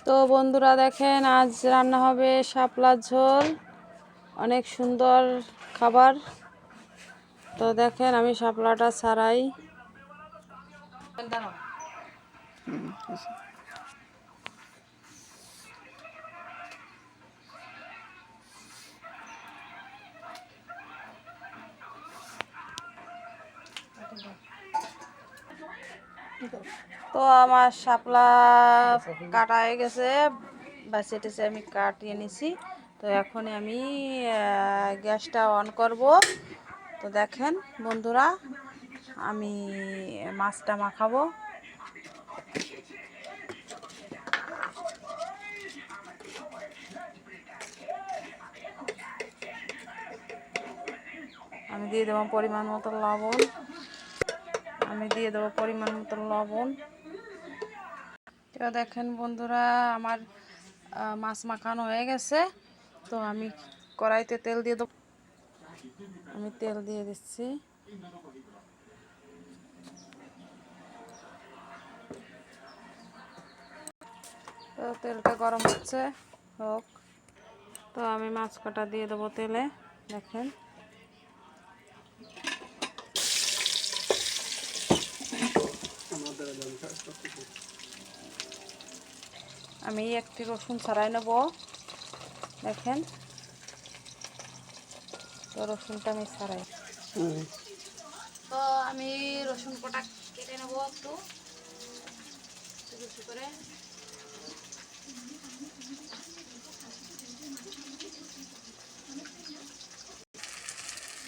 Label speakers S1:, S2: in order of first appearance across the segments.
S1: তো বন্ধুরা দেখেন, আজ রান্না হবে শাপলা ঝোল। অনেক সুন্দর খাবার। তো দেখেন আমি শাপলাটা ছাড়াই। তো আমার শাপলা কাটা হয়ে গেছে, বাসে টেসে আমি কাটিয়ে নিছি। তো এখন আমি গ্যাসটা অন করব। তো দেখেন বন্ধুরা, আমি মাছটা মাখাবো। আমি দিয়ে দেবো পরিমাণ মতো লবণ। তো দেখেন বন্ধুরা, আমার মাছ মাখানো হয়ে গেছে। তো আমি কড়াইতে তেল দিয়ে দেবো। আমি তেল দিয়ে দিচ্ছি। তো তেলটা গরম হচ্ছে, হোক। তো আমি মাছ কাটা দিয়ে দেবো তেলে। দেখেন আমি একটি রসুন ছাড়াই নেব। দেখেন, তো রসুনটা আমি ছাড়াই। তো আমি রসুন কটা কেটে নেব একটু বেশি করে।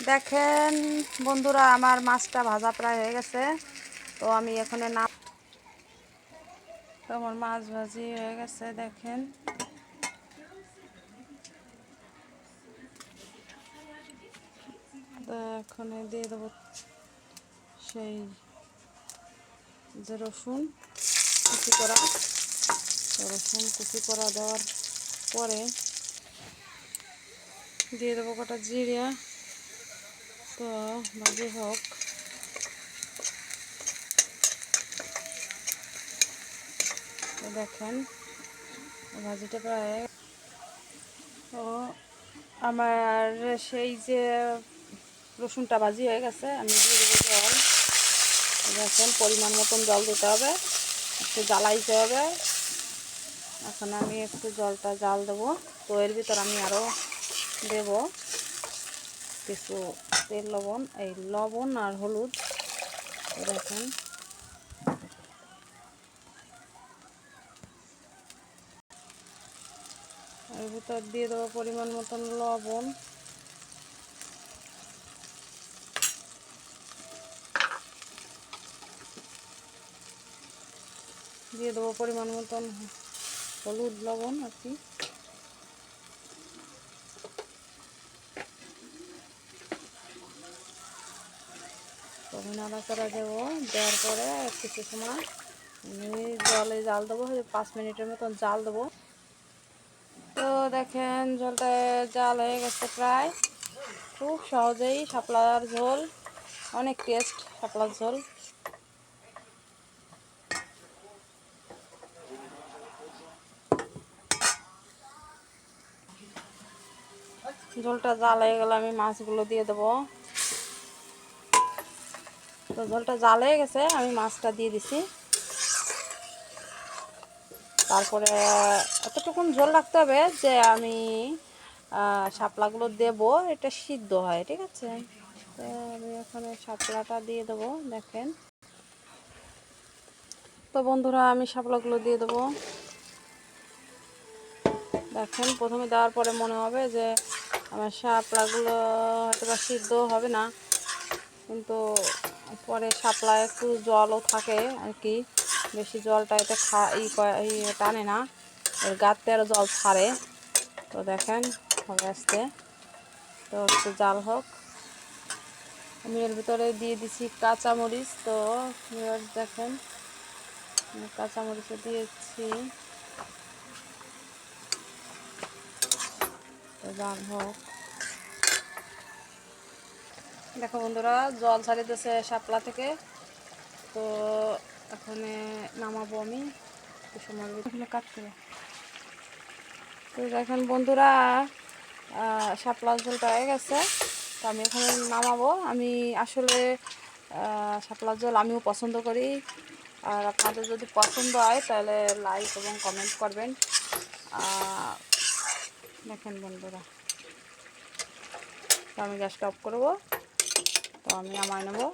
S1: দেখেন বন্ধুরা, আমার মাছটা ভাজা প্রায় হয়ে গেছে। তো আমি এখানে তো আমার মাছ ভাজি হয়ে গেছে। দেখেন, তো এখন দিয়ে দেবো সেই যে রসুন কুচি করা। তো রসুন কুচি করা দেওয়ার পরে দিয়ে দেবো কটা জিরা। তো ভাজি হোক। তো দেখেন ভাজিটা প্রায়। তো আমার সেই যে রসুনটা ভাজি হয়ে গেছে, আমি দিয়ে দেবো জল। দেখেন পরিমাণ মতন জল দিতে হবে, একটু জ্বালাইতে হবে। এখন আমি একটু জলটা জাল দেবো। তো এর ভিতর আমি আরও দেব কিছু তেল, লবণ আর হলুদ। দেখেন এর ভিতর দিয়ে দেবো পরিমাণ মতন লবণ। দিয়ে দেবো পরিমাণ মতন হলুদ, লবণ আর কি। তবে নাড়াচাড়া দেবো। দেওয়ার পরে কিছু সময় জলে জাল দেবো, 5 মিনিটের মতন জাল দেবো। তো দেখেন জলটা জাল হয়ে গেছে প্রায়। খুব সহজেই শাপলার ঝোল, অনেক টেস্ট শাপলার ঝোল। ঝোলটা জাল হয়ে গেলে আমি মাছগুলো দিয়ে দেবো। তো ঝোলটা জাল হয়ে গেছে, আমি মাছটা দিয়ে দিছি। তারপরে এতটুকুন ঝোল রাখতে হবে যে আমি শাপলাগুলো দেব, এটা সিদ্ধ হয়, ঠিক আছে। তো আমি এখানে শাপলাটা দিয়ে দেবো। দেখেন, তো বন্ধুরা আমি শাপলাগুলো দিয়ে দেবো। দেখেন প্রথমে দেওয়ার পরে মনে হবে যে আমার শাপলাগুলো হয়তো বা সিদ্ধ হবে না, কিন্তু পরে শাপলা একটু জলও থাকে আর কি। বেশি জলটা এতে টানে না, এর গাতে আরও জল ছাড়ে। তো দেখেন হবে আসতে। তো একটু জাল হোক। আমি এর ভিতরে দিয়ে দিছি কাঁচামরিচ। তো দেখেন কাঁচামরিচও দিয়েছি। তো জাল হোক। দেখো বন্ধুরা, জল ছাড়িতেছে শাপলা থেকে। তো এখানে নামাবো আমি। একটু সময় এখানে কাট করে। তো দেখেন বন্ধুরা শাপলা ঝোলটা হয়ে গেছে। তো আমি এখানে নামাবো। আমি আসলে শাপলা ঝোল আমিও পছন্দ করি, আর আপনাদের যদি পছন্দ হয় তাহলে লাইক এবং কমেন্ট করবেন। দেখেন বন্ধুরা, তো আমি গ্যাসটা অফ করবো। তো আমি নামাই নেবো।